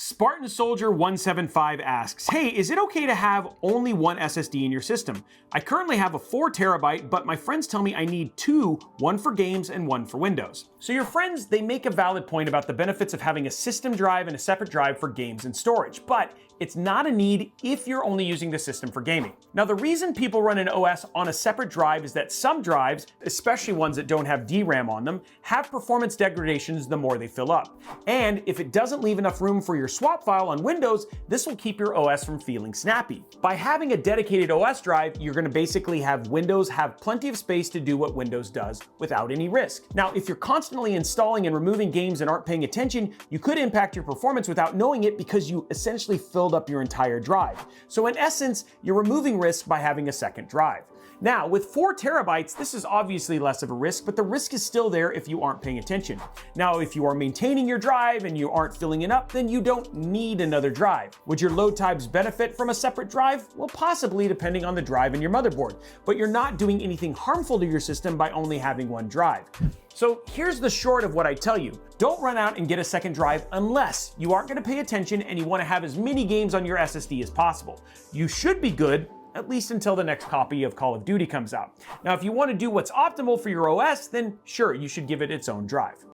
Spartan Soldier 175 asks, hey, is it okay to have only one SSD in your system? I currently have a 4 terabyte, but my friends tell me I need 2, one for games and one for Windows. So your friends, they make a valid point about the benefits of having a system drive and a separate drive for games and storage, but it's not a need if you're only using the system for gaming. Now, the reason people run an OS on a separate drive is that some drives, especially ones that don't have DRAM on them, have performance degradations the more they fill up. And if it doesn't leave enough room for your swap file on Windows, this will keep your OS from feeling snappy. By having a dedicated OS drive, you're going to basically have Windows have plenty of space to do what Windows does without any risk. Now, if you're constantly installing and removing games and aren't paying attention, you could impact your performance without knowing it because you essentially filled up your entire drive. So in essence, you're removing risk by having a second drive. Now, with 4 terabytes, this is obviously less of a risk, but the risk is still there if you aren't paying attention. Now, if you are maintaining your drive and you aren't filling it up, then you don't need another drive. Would your load times benefit from a separate drive? Well, possibly, depending on the drive and your motherboard, but you're not doing anything harmful to your system by only having one drive. So here's the short of what I tell you. Don't run out and get a second drive unless you aren't going to pay attention and you want to have as many games on your SSD as possible. You should be good, at least until the next copy of Call of Duty comes out. Now, if you want to do what's optimal for your OS, then sure, you should give it its own drive.